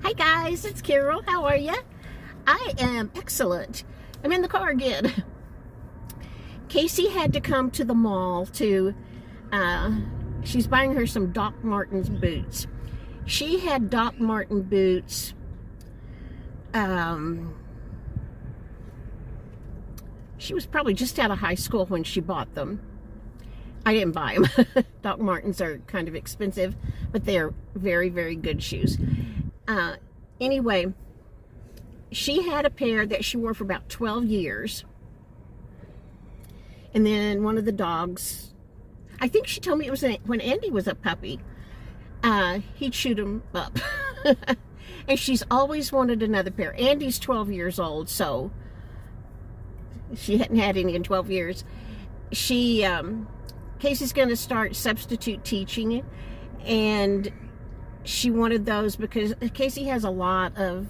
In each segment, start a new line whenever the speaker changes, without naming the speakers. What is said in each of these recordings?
Hi guys, it's Carol. How are you? I am excellent. I'm in the car again. Casey had to come to the mall to, she's buying her some Doc Martens boots. She had Doc Marten boots, she was probably just out of high school when she bought them. I didn't buy them. Doc Martens are kind of expensive, but they're very, very good shoes. Anyway, she had a pair that she wore for about 12 years. And then one of the dogs, I think she told me it was when Andy was a puppy, he chewed them up. And she's always wanted another pair. Andy's 12 years old, so she hadn't had any in 12 years. Casey's going to start substitute teaching, and she wanted those because Casey has a lot of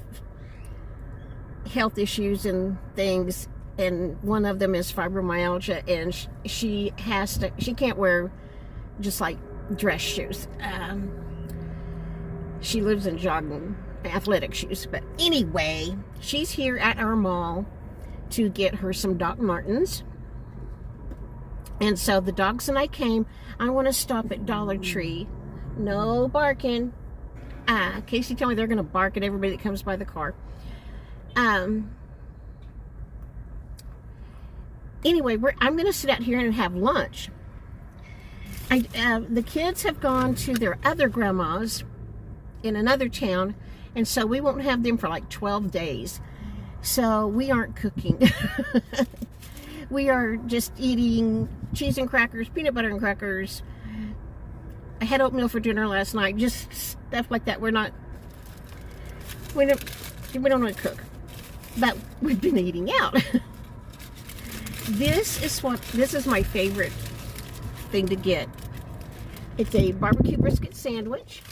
health issues and things, and one of them is fibromyalgia, and she can't wear just like dress shoes. She lives in jogging athletic shoes. But anyway, she's here at our mall to get her some Doc Martens. And so the dogs and I came. I want to stop at Dollar Tree. No barking. Casey told me they're going to bark at everybody that comes by the car. Anyway, I'm going to sit out here and have lunch. The kids have gone to their other grandma's in another town, and so we won't have them for like 12 days. So we aren't cooking. We are just eating cheese and crackers, peanut butter and crackers. I had oatmeal for dinner last night, just stuff like that. We don't really cook, but we've been eating out. This is my favorite thing to get. It's a barbecue brisket sandwich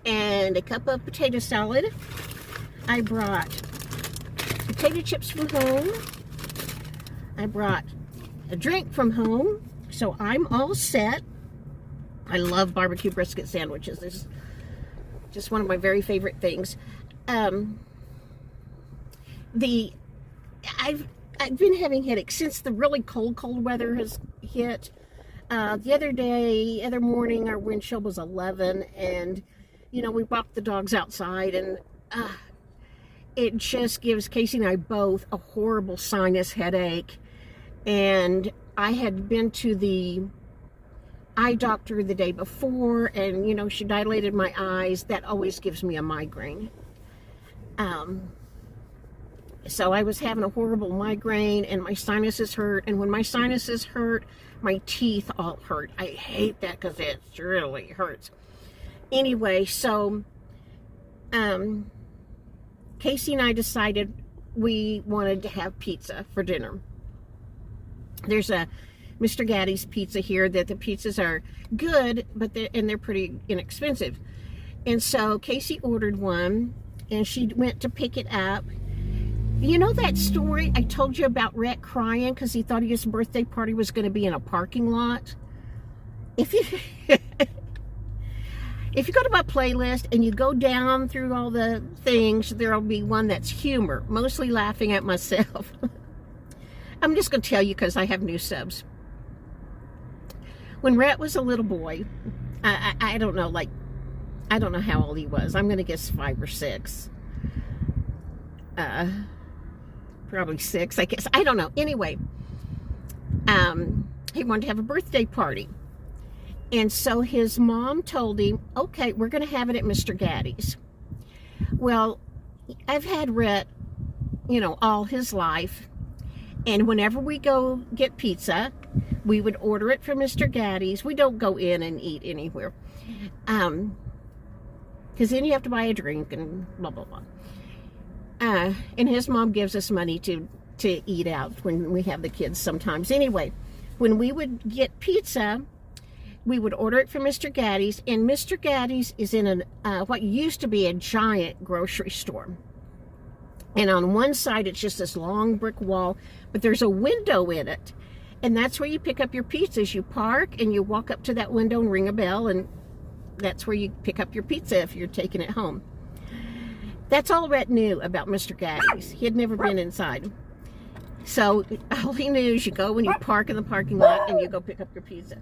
and a cup of potato salad. I brought potato chips from home. I brought a drink from home, so I'm all set. I love barbecue brisket sandwiches. It's just one of my very favorite things. I've been having headaches since the really cold weather has hit. The other morning, our wind chill was 11, and we walked the dogs outside, and it just gives Casey and I both a horrible sinus headache. And I had been to the eye doctor the day before, and she dilated my eyes. That always gives me a migraine. So I was having a horrible migraine, and my sinuses hurt, and when my sinuses hurt, my teeth all hurt. I hate that because it really hurts. Anyway, so Casey and I decided we wanted to have pizza for dinner. There's a Mr. Gatti's pizza here that the pizzas are good, but they're pretty inexpensive. And so Casey ordered one, and she went to pick it up. You know that story I told you about Rhett crying because he thought his birthday party was going to be in a parking lot? If you go to my playlist and you go down through all the things, there'll be one that's humor, mostly laughing at myself. I'm just going to tell you because I have new subs. When Rhett was a little boy, I don't know, I don't know how old he was. I'm going to guess 5 or 6. Probably 6, I guess. I don't know. Anyway, he wanted to have a birthday party. And so his mom told him, okay, we're going to have it at Mr. Gatti's. Well, I've had Rhett, all his life. And whenever we go get pizza, we would order it from Mr. Gatti's. We don't go in and eat anywhere. Because then you have to buy a drink and blah, blah, blah. And his mom gives us money to eat out when we have the kids sometimes. Anyway, when we would get pizza, we would order it from Mr. Gatti's. And Mr. Gatti's is in what used to be a giant grocery store. And on one side, it's just this long brick wall, but there's a window in it. And that's where you pick up your pizzas. You park and you walk up to that window and ring a bell, and that's where you pick up your pizza if you're taking it home. That's all Rhett knew about Mr. Gaddy's. He had never been inside. So all he knew is you go when you park in the parking lot and you go pick up your pizza.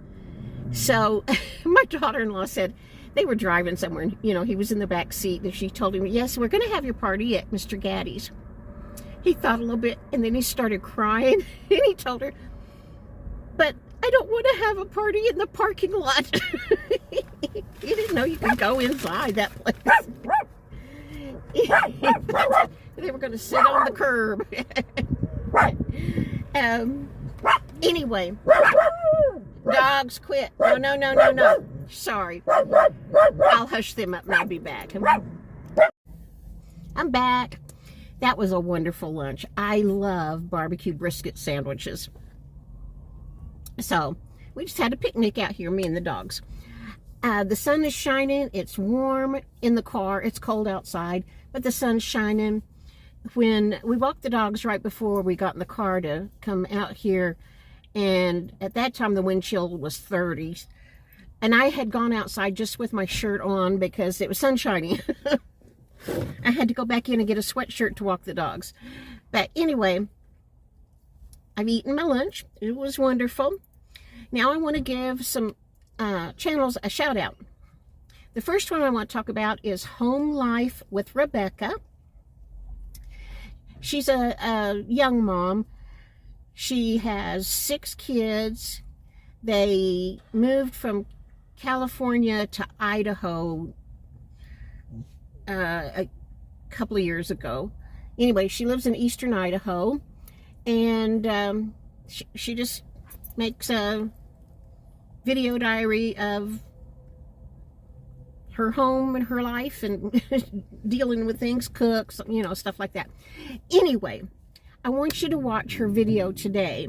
So my daughter-in-law said they were driving somewhere, and he was in the back seat, and she told him, yes, we're going to have your party at Mr. Gaddy's. He thought a little bit, and then he started crying, and he told her, but I don't want to have a party in the parking lot. He didn't know you could go inside that place. They were going to sit on the curb. Anyway, dogs quit. No. Sorry. I'll hush them up and I'll be back. I'm back. That was a wonderful lunch. I love barbecue brisket sandwiches. So we just had a picnic out here, me and the dogs. The sun is shining. It's warm in the car. It's cold outside, but the sun's shining. When we walked the dogs right before we got in the car to come out here, and at that time the wind chill was 30, and I had gone outside just with my shirt on because it was sunshiny. I had to go back in and get a sweatshirt to walk the dogs. But anyway, I've eaten my lunch. It was wonderful. Now I want to give some channels a shout out. The first one I want to talk about is Home Life with Rebecca. She's a young mom. She has 6 kids. They moved from California to Idaho a couple of years ago. Anyway, she lives in eastern Idaho, and she just makes a video diary of her home and her life and dealing with things, cooks, stuff like that. Anyway, I want you to watch her video today.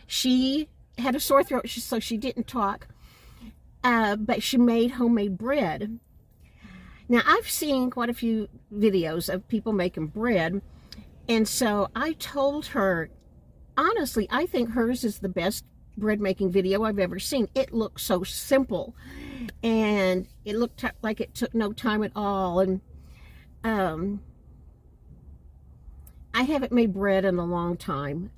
She had a sore throat, so she didn't talk, but she made homemade bread. Now, I've seen quite a few videos of people making bread, and so I told her, honestly, I think hers is the best bread making video I've ever seen. It looked so simple, and it looked like it took no time at all. And I haven't made bread in a long time.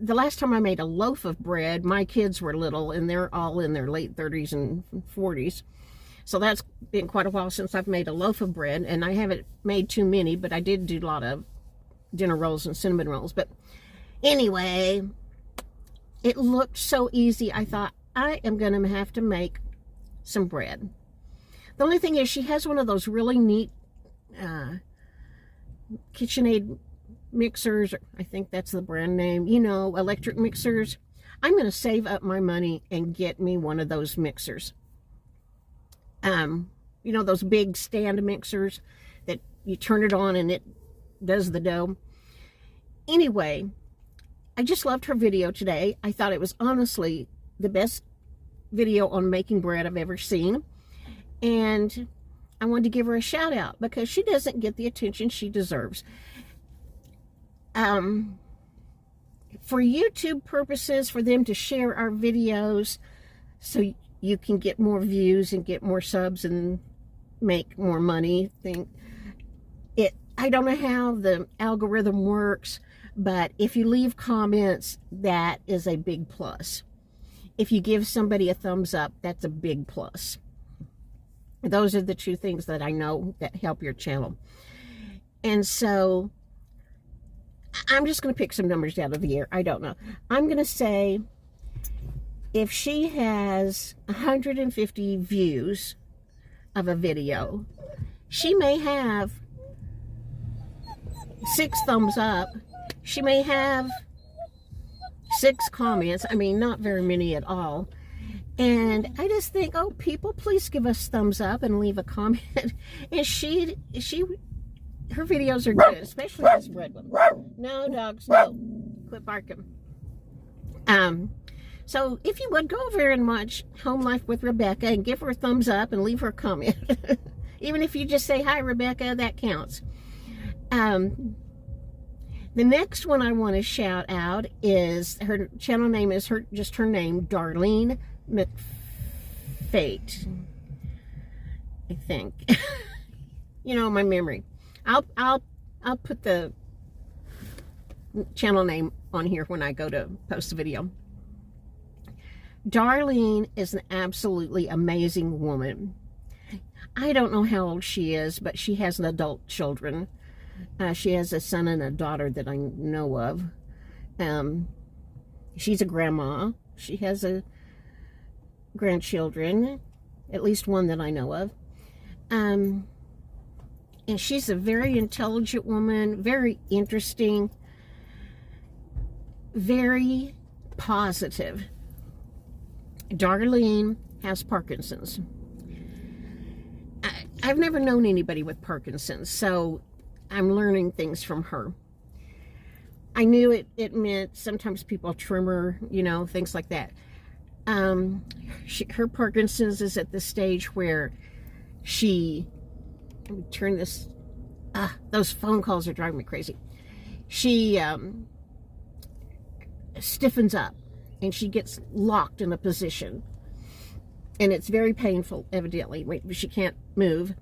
The last time I made a loaf of bread, my kids were little, and they're all in their late 30s and 40s. So that's been quite a while since I've made a loaf of bread, and I haven't made too many, but I did do a lot of dinner rolls and cinnamon rolls. But anyway, it looked so easy. I thought, I am going to have to make some bread. The only thing is, she has one of those really neat KitchenAid mixers. I think that's the brand name. Electric mixers. I'm going to save up my money and get me one of those mixers. Those big stand mixers that you turn it on and it does the dough. Anyway, I just loved her video today. I thought it was honestly the best video on making bread I've ever seen. And I wanted to give her a shout out because she doesn't get the attention she deserves. For YouTube purposes, for them to share our videos so you can get more views and get more subs and make more money. I don't know how the algorithm works, but if you leave comments, that is a big plus. If you give somebody a thumbs up, that's a big plus. Those are the 2 things that I know that help your channel. And so I'm just going to pick some numbers out of the air. I don't know. I'm going to say if she has 150 views of a video, she may have 6 thumbs up. She may have 6 comments. I mean, not very many at all. And I just think, oh, people, please give us thumbs up and leave a comment. And her videos are good, especially this bread one. No, dogs, no. Quit barking. So if you would, go over and watch Home Life with Rebecca and give her a thumbs up and leave her a comment. Even if you just say, hi, Rebecca, that counts. The next one I want to shout out is, her channel name is just her name, Darlene Fate, I think. You know, my memory. I'll put the channel name on here when I go to post the video. Darlene is an absolutely amazing woman. I don't know how old she is, but she has an adult children. She has a son and a daughter that I know of. She's a grandma. She has a grandchildren, at least one that I know of. And she's a very intelligent woman, very interesting, very positive. Darlene has Parkinson's. I've never known anybody with Parkinson's, so I'm learning things from her. I knew it meant sometimes people tremor, you know, things like that. Her Parkinson's is at the stage where let me turn this, those phone calls are driving me crazy. She stiffens up and she gets locked in a position. And it's very painful, evidently. She can't move.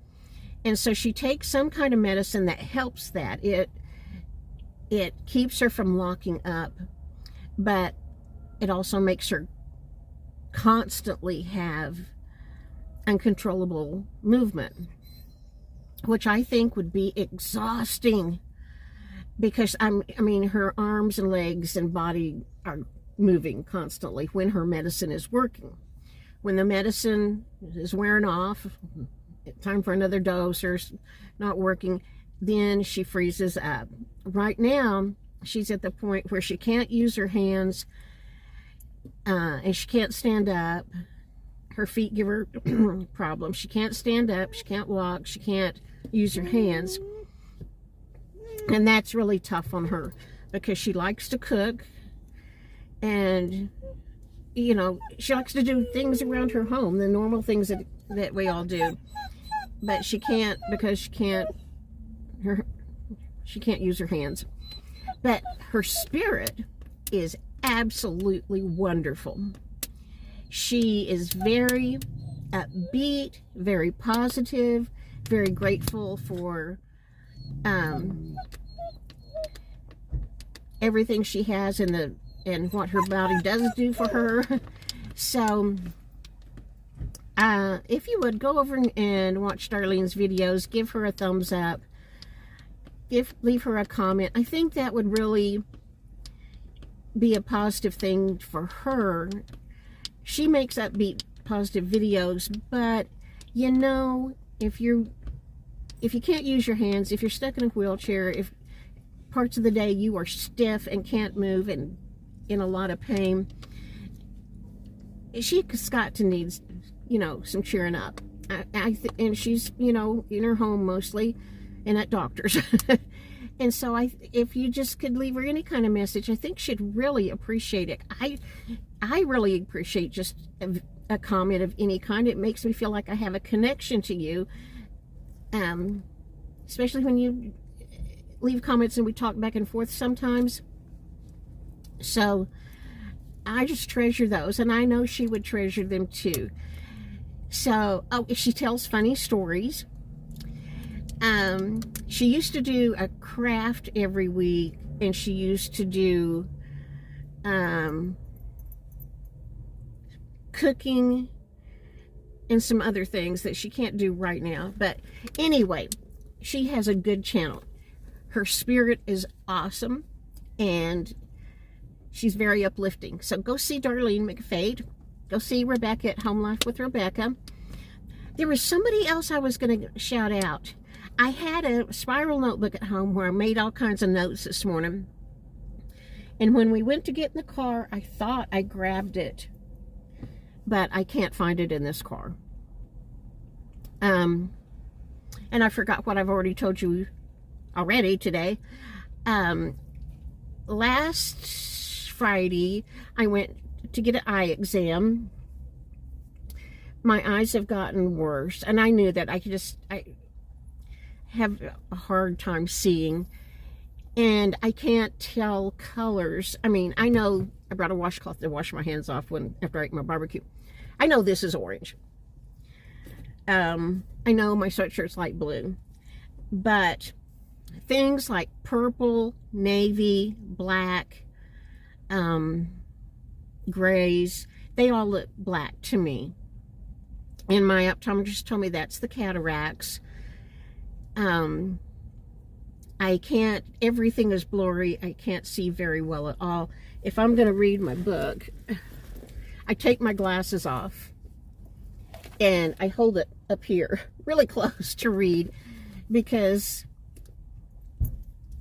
And so she takes some kind of medicine that helps that. It keeps her from locking up, but it also makes her constantly have uncontrollable movement, which I think would be exhausting, because I mean her arms and legs and body are moving constantly when her medicine is working. When the medicine is wearing off, time for another dose, or not working, then she freezes up. Right now, she's at the point where she can't use her hands, and she can't stand up. Her feet give her problems. She can't stand up, she can't walk, she can't use her hands. And that's really tough on her, because she likes to cook, and you know, she likes to do things around her home, the normal things that we all do. But she can't, because she can't use her hands. But her spirit is absolutely wonderful. She is very upbeat, very positive, very grateful for everything she has and what her body does do for her. So if you would go over and watch Darlene's videos, give her a thumbs up, leave her a comment. I think that would really be a positive thing for her. She makes upbeat, positive videos, but you know, if you can't use your hands, if you're stuck in a wheelchair, if parts of the day you are stiff and can't move and in a lot of pain, she's got to need, you know, some cheering up. And she's, you know, in her home mostly, and at doctors. And so if you just could leave her any kind of message, I think she'd really appreciate it. I really appreciate just a comment of any kind. It makes me feel like I have a connection to you, especially when you leave comments and we talk back and forth sometimes. So I just treasure those, and I know she would treasure them too. So, she tells funny stories. She used to do a craft every week, and she used to do cooking and some other things that she can't do right now. But anyway, she has a good channel. Her spirit is awesome, and she's very uplifting. So go see Darlene McFade. Go see Rebecca at Home Life with Rebecca. There was somebody else I was going to shout out. I had a spiral notebook at home where I made all kinds of notes this morning. And when we went to get in the car, I thought I grabbed it, but I can't find it in this car. And I forgot what I've already told you already today. Last Friday, I went to get an eye exam. My eyes have gotten worse, and I knew that I have a hard time seeing, and I can't tell colors. I mean, I know I brought a washcloth to wash my hands off after I ate my barbecue. I know this is orange. I know my sweatshirt's light blue, but things like purple, navy, black, grays, they all look black to me. And my optometrist told me that's the cataracts. I can't, everything is blurry. I can't see very well at all. If I'm going to read my book, I take my glasses off and I hold it up here really close to read, because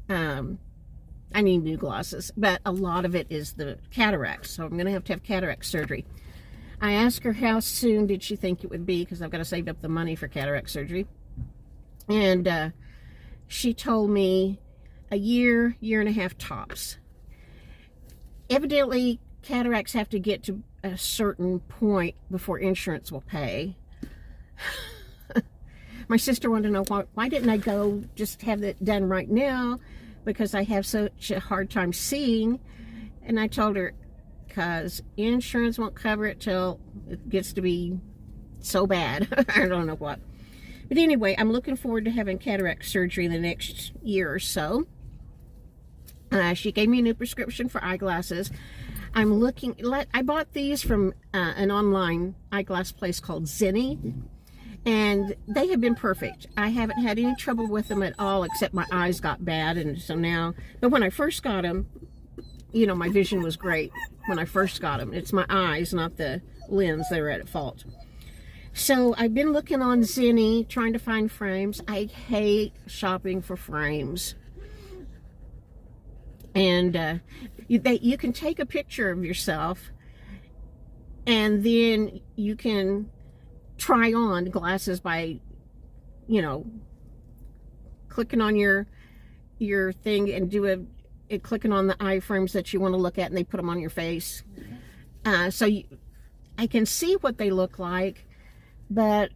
I need new glasses, but a lot of it is the cataracts, so I'm going to have cataract surgery. I asked her how soon did she think it would be, because I've got to save up the money for cataract surgery. And she told me a year, year and a half tops. Evidently, cataracts have to get to a certain point before insurance will pay. My sister wanted to know why didn't I go just have it done right now, because I have such a hard time seeing. And I told her, because insurance won't cover it till it gets to be so bad. I don't know what. But anyway, I'm looking forward to having cataract surgery in the next year or so. She gave me a new prescription for eyeglasses. I'm looking, I bought these from an online eyeglass place called Zenni, and they have been perfect. I haven't had any trouble with them at all, except my eyes got bad, and so now, but when I first got them, you know, my vision was great when I first got them. It's my eyes, not the lens, that are at fault. So I've been looking on Zenni, trying to find frames. I hate shopping for frames. And you can take a picture of yourself, and then you can try on glasses by, you know, clicking on your thing and clicking on the eye frames that you want to look at, and they put them on your face. So I can see what they look like, but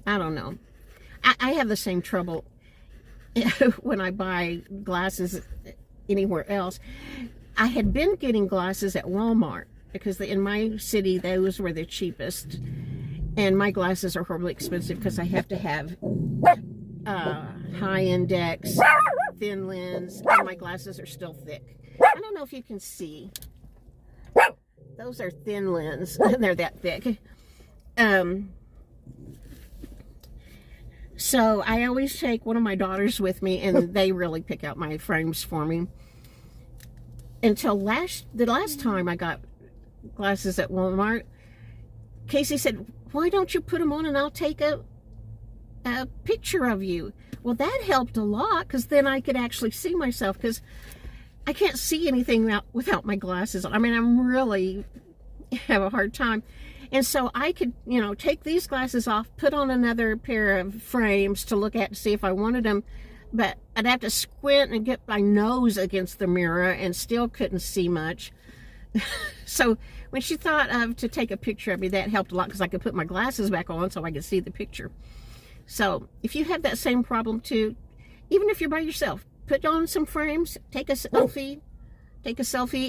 I don't know. I have the same trouble when I buy glasses anywhere else. I had been getting glasses at Walmart, because in my city, those were the cheapest. And my glasses are horribly expensive because I have to have high index, thin lens, and my glasses are still thick. I don't know if you can see. Those are thin lens. They're that thick. So I always take one of my daughters with me, and they really pick out my frames for me. Until the last time I got glasses at Walmart, Casey said, "Why don't you put them on and I'll take a picture of you?" Well, that helped a lot, because then I could actually see myself, because I can't see anything without my glasses on. I mean, I'm really have a hard time. And so I could, you know, take these glasses off, put on another pair of frames to look at to see if I wanted them, but I'd have to squint and get my nose against the mirror and still couldn't see much. So when she thought of to take a picture of me, that helped a lot, because I could put my glasses back on so I could see the picture. So if you have that same problem too, even if you're by yourself, put on some frames, take a selfie,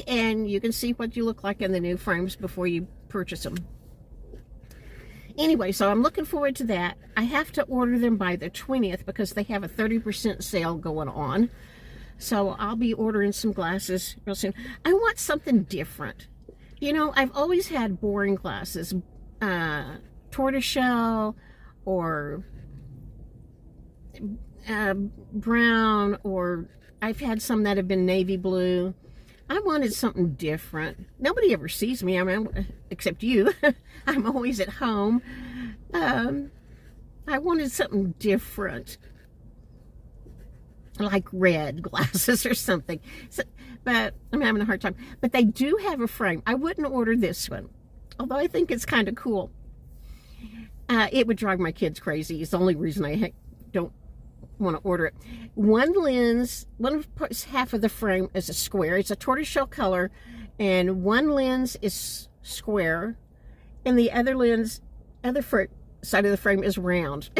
and you can see what you look like in the new frames before you purchase them. Anyway, so I'm looking forward to that. I have to order them by the 20th, because they have a 30% sale going on. So I'll be ordering some glasses real soon. I want something different. You know, I've always had boring glasses, tortoiseshell or brown, or I've had some that have been navy blue. I wanted something different. Nobody ever sees me, I mean, except you. I'm always at home. I wanted something different, like red glasses or something. So, but I'm having a hard time. But they do have a frame. I wouldn't order this one, although I think it's kind of cool. It would drive my kids crazy. It's the only reason I don't want to order it. One lens, half of the frame is a square. It's a tortoiseshell color, and one lens is square, and the other lens, side of the frame is round.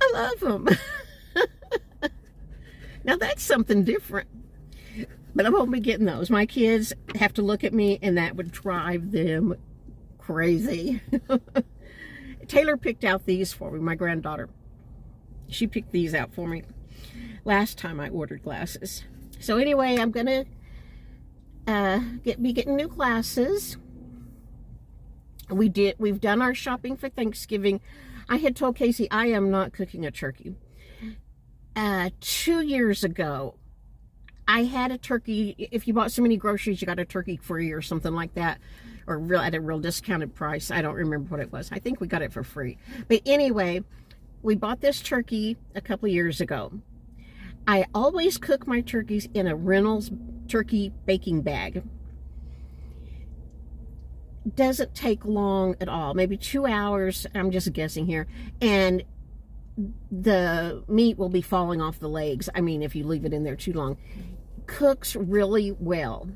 I love them. Now that's something different, but I won't be getting those. My kids have to look at me, and that would drive them crazy. Taylor picked out these for me, my granddaughter. She picked these out for me last time I ordered glasses. So anyway, I'm gonna be getting new glasses. We've done our shopping for Thanksgiving. I had told Casey I am not cooking a turkey. 2 years ago, I had a turkey. If you bought so many groceries, you got a turkey free or something like that, or at a real discounted price. I don't remember what it was. I think we got it for free. But anyway, we bought this turkey a couple years ago. I always cook my turkeys in a Reynolds turkey baking bag. Doesn't take long at all, maybe 2 hours. I'm just guessing here, and the meat will be falling off the legs. I mean, if you leave it in there too long. Cooks really well.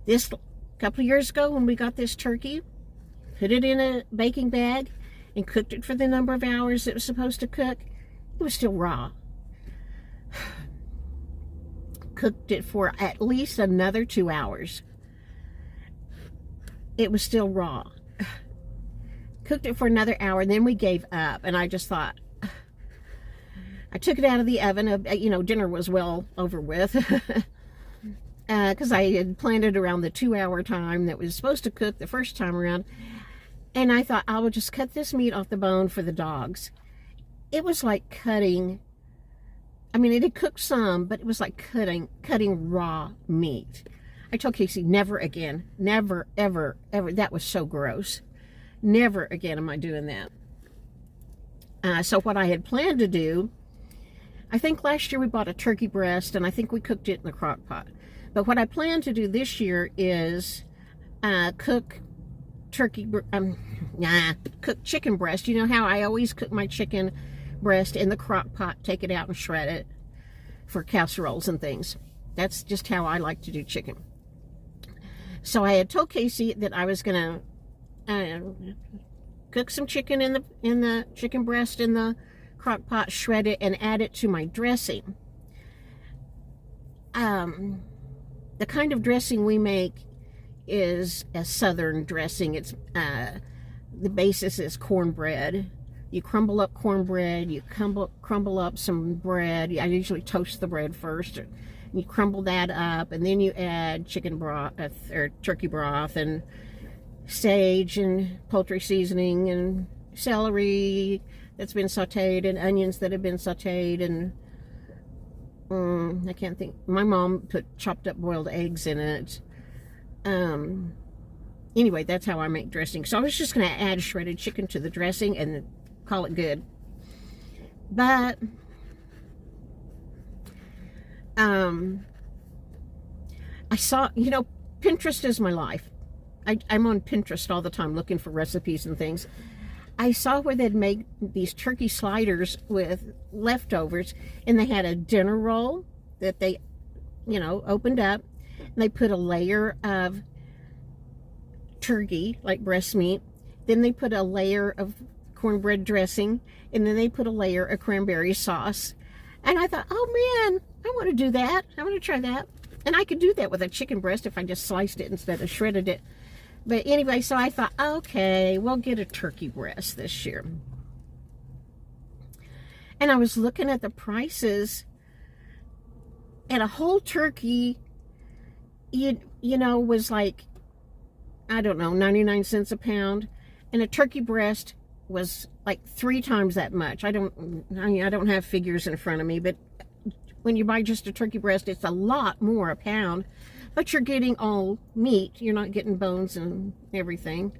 This couple of years ago when we got this turkey, put it in a baking bag and cooked it for the number of hours it was supposed to cook. It was still raw. Cooked it for at least another 2 hours. It was still raw. Cooked it for another hour, and then we gave up. And I just thought, I took it out of the oven. Dinner was well over with. Because I had planned it around the 2 hour time that was supposed to cook the first time around. And I thought, I will just cut this meat off the bone for the dogs. It was like cutting, I mean, it had cooked some, but it was like cutting raw meat. I told Casey, never again. Never, ever, ever. That was so gross. Never again am I doing that. So what I had planned to do, I think last year we bought a turkey breast, and I think we cooked it in the crock pot. But what I plan to do this year is cook chicken breast. You know how I always cook my chicken breast in the crock pot, take it out and shred it for casseroles and things. That's just how I like to do chicken. So I had told Casey that I was gonna cook some chicken in the chicken breast in the crock pot, shred it, and add it to my dressing. The kind of dressing we make is a southern dressing. It's the basis is cornbread. You crumble up cornbread, you crumble up some bread. I usually toast the bread first. You crumble that up, and then you add chicken broth or turkey broth and sage and poultry seasoning and celery that's been sauteed and onions that have been sauteed, and I can't think. My mom put chopped up boiled eggs in it. Anyway, that's how I make dressing. So I was just going to add shredded chicken to the dressing and call it good. But I saw, Pinterest is my life. I'm on Pinterest all the time looking for recipes and things. I saw where they'd make these turkey sliders with leftovers, and they had a dinner roll that they, opened up, and they put a layer of turkey, like breast meat. Then they put a layer of cornbread dressing, and then they put a layer of cranberry sauce. And I thought, oh man, I want to do that. I want to try that. And I could do that with a chicken breast if I just sliced it instead of shredded it. But anyway, so I thought, okay, we'll get a turkey breast this year. And I was looking at the prices, and a whole turkey, was like, I don't know, 99 cents a pound. And a turkey breast was like 3 times that much. I don't have figures in front of me, but when you buy just a turkey breast, it's a lot more a pound. But you're getting all meat. You're not getting bones and everything.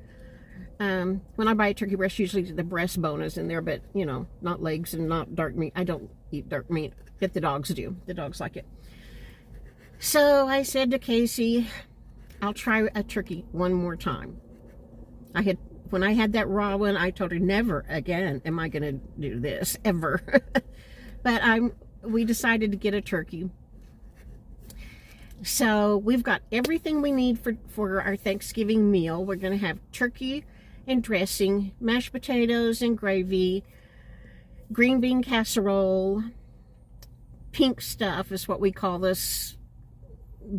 When I buy a turkey breast, usually the breastbone is in there, but, not legs and not dark meat. I don't eat dark meat, but the dogs do. The dogs like it. So I said to Casey, I'll try a turkey one more time. When I had that raw one, I told her, never again am I going to do this, ever. But we decided to get a turkey. So we've got everything we need for our Thanksgiving meal. We're going to have turkey and dressing, mashed potatoes and gravy, green bean casserole, pink stuff is what we call this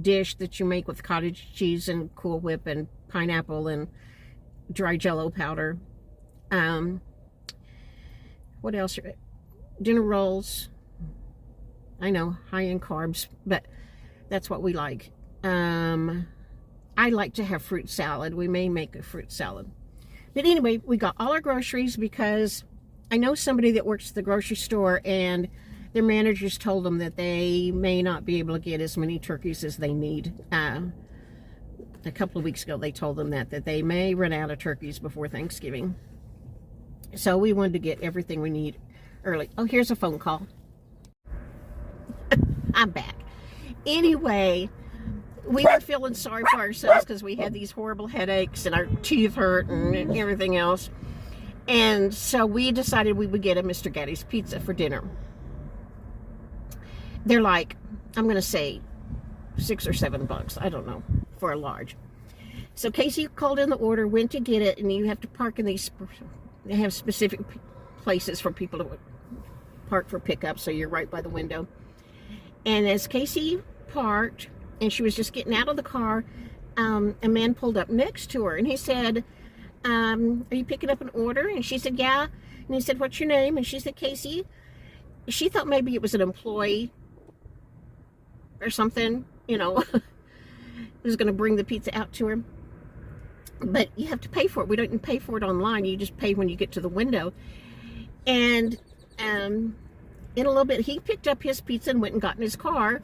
dish that you make with cottage cheese and Cool Whip and pineapple and dry Jell-O powder. What else? Dinner rolls. I know, high in carbs, but that's what we like. I like to have fruit salad. We may make a fruit salad. But anyway, we got all our groceries because I know somebody that works at the grocery store, and their managers told them that they may not be able to get as many turkeys as they need. A couple of weeks ago, they told them that they may run out of turkeys before Thanksgiving. So we wanted to get everything we need early. Oh, here's a phone call. I'm back. Anyway, we were feeling sorry for ourselves because we had these horrible headaches and our teeth hurt and everything else. And so we decided we would get a Mr. Gatti's pizza for dinner. They're like, I'm going to say $6 or $7, I don't know, for a large. So Casey called in the order, went to get it, and you have to park in these, they have specific places for people to park for pickup, so you're right by the window. And as Casey parked, and she was just getting out of the car, a man pulled up next to her, and he said, are you picking up an order? And she said, yeah. And he said, what's your name? And she said, Casey. She thought maybe it was an employee or something, you know, who's going to bring the pizza out to her. But you have to pay for it. We don't pay for it online. You just pay when you get to the window. And in a little bit, he picked up his pizza and went and got in his car.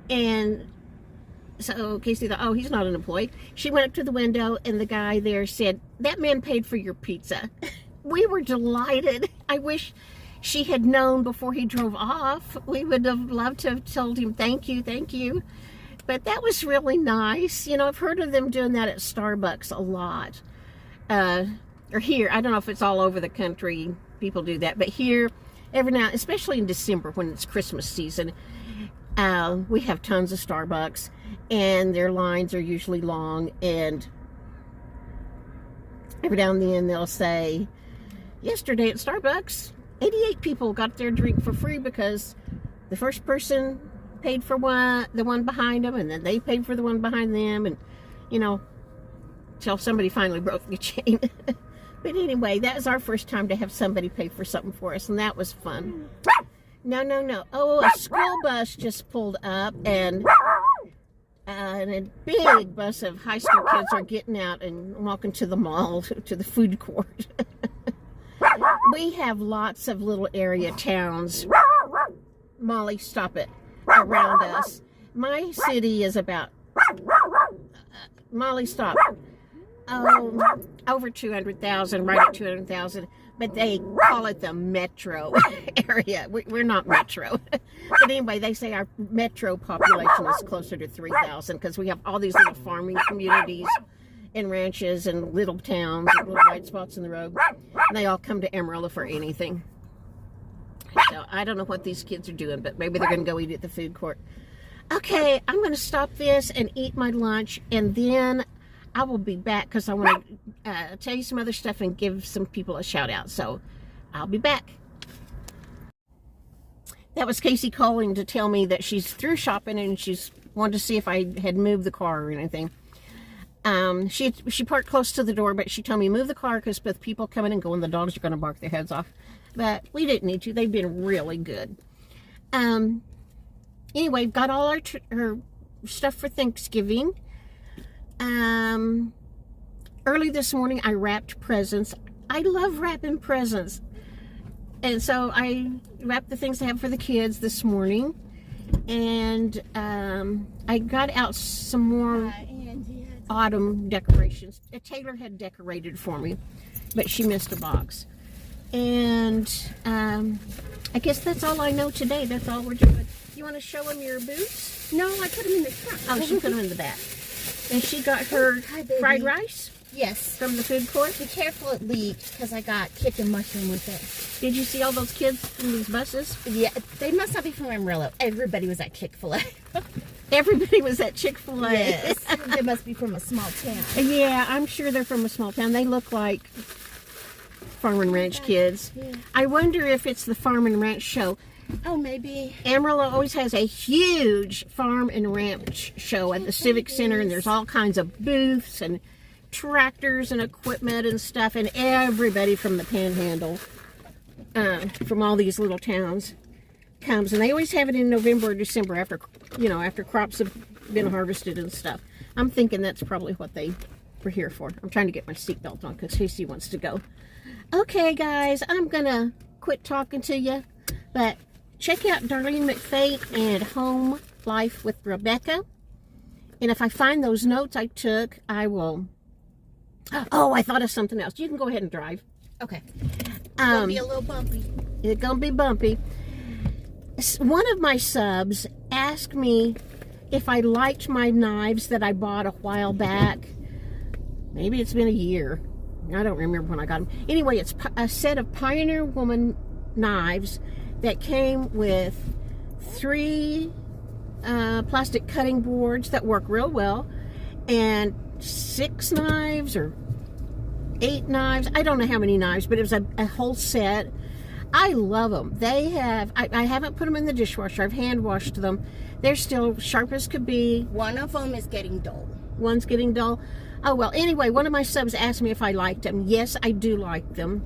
And so Casey thought, oh, he's not an employee. She went up to the window, and the guy there said, that man paid for your pizza. We were delighted. I wish she had known before he drove off. We would have loved to have told him, thank you, thank you. But that was really nice. You know, I've heard of them doing that at Starbucks a lot. Or here, I don't know if it's all over the country, people do that. But here, every now, especially in December when it's Christmas season, we have tons of Starbucks. And their lines are usually long. And every now and then they'll say, yesterday at Starbucks, 88 people got their drink for free because the first person paid for the one behind them, and then they paid for the one behind them, and, you know, till somebody finally broke the chain. But anyway, that was our first time to have somebody pay for something for us, and that was fun. No. Oh, a school bus just pulled up, and a big bus of high school kids are getting out and walking to the mall, to the food court. We have lots of little area towns. Molly, stop it. Around us. My city is about, Molly, stop. Over 200,000, right at 200,000. But they call it the metro area. We're not metro. But anyway, they say our metro population is closer to 3,000 because we have all these little farming communities and ranches and little towns and little white spots in the road. And they all come to Amarillo for anything. So I don't know what these kids are doing, but maybe they're going to go eat at the food court. Okay, I'm going to stop this and eat my lunch, and then I will be back because I want to tell you some other stuff and give some people a shout out. So I'll be back. That was Casey calling to tell me that she's through shopping and she's wanted to see if I had moved the car or anything. She parked close to the door, but she told me move the car because with people coming and going, the dogs are going to bark their heads off. But we didn't need to. They've been really good. Anyway, got all her stuff for Thanksgiving. Early this morning, I wrapped presents. I love wrapping presents. And so I wrapped the things I have for the kids this morning. And I got out some more autumn decorations. Taylor had decorated for me, but she missed a box. And I guess that's all I know today. That's all we're doing. You want to show them your boots?
No, I put them in the trunk.
Oh, she put them in the back. And she got her fried rice?
Yes.
From the food court?
Be careful it leaked because I got chicken mushroom with it.
Did you see all those kids from these buses?
Yeah, they must not be from Amarillo. Everybody was at Chick-fil-A.
Everybody was at Chick-fil-A.
Yes. They must be from a small town.
Yeah, I'm sure they're from a small town. They look like farm and ranch kids.
Yeah.
I wonder if it's the farm and ranch show.
Oh, maybe.
Amarillo always has a huge farm and ranch show at the Civic Center, and there's all kinds of booths and tractors and equipment and stuff, and everybody from the Panhandle, from all these little towns, comes, and they always have it in November or December after, after crops have been harvested and stuff. I'm thinking that's probably what they were here for. I'm trying to get my seatbelt on because Casey wants to go. Okay, guys, I'm gonna quit talking to you, but check out Darlene McFate and Home Life with Rebecca. And if I find those notes I took, I will. Oh, I thought of something else. You can go ahead and drive.
Okay. It's gonna be a little bumpy.
It's gonna be bumpy. One of my subs asked me if I liked my knives that I bought a while back. Maybe it's been a year. I don't remember when I got them. Anyway, it's a set of Pioneer Woman knives that came with 3 plastic cutting boards that work real well, and 6 knives or 8 knives. I don't know how many knives, but it was a whole set. I love them. They have, I haven't put them in the dishwasher. I've hand washed them. They're still sharp as could be.
One of them is getting dull.
One's getting dull. Oh, well, anyway, one of my subs asked me if I liked them. Yes, I do like them.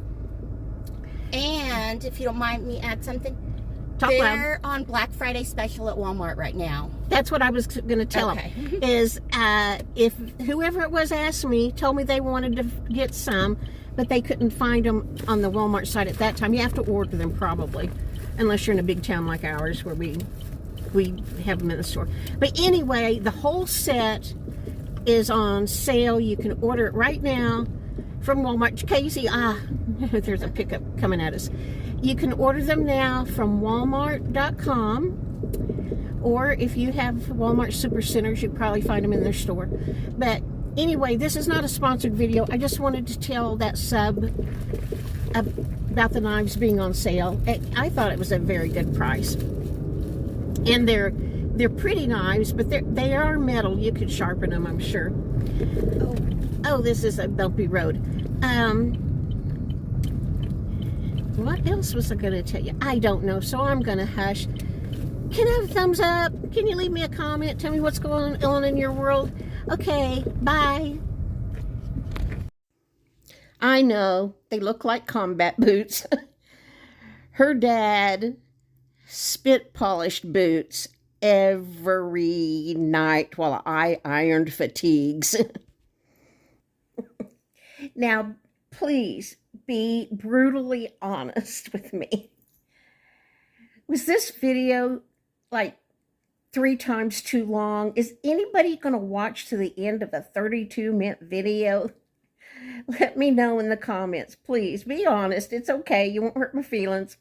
And if you don't mind me add something,
Talk
they're
loud.
on Black Friday special at Walmart right now.
That's what I was going to tell them. Is if whoever it was asked me, told me they wanted to get some, but they couldn't find them on the Walmart site at that time. You have to order them probably, unless you're in a big town like ours where we have them in the store. But anyway, the whole set is on sale. You can order it right now from Walmart. Casey, there's a pickup coming at us. You can order them now from walmart.com, or if you have Walmart Supercenters, you probably find them in their store. But anyway, this is not a sponsored video. I just wanted to tell that sub about the knives being on sale. I thought it was a very good price. And they're pretty knives, but they are metal. You could sharpen them, I'm sure. Oh, this is a bumpy road. What else was I going to tell you? I don't know, so I'm going to hush. Can I have a thumbs up? Can you leave me a comment? Tell me what's going on in your world. Okay, bye. I know, they look like combat boots. Her dad spit polished boots every night while I ironed fatigues. Now, please be brutally honest with me. Was this video like 3 times too long? Is anybody going to watch to the end of a 32-minute video? Let me know in the comments. Please be honest. It's okay. You won't hurt my feelings.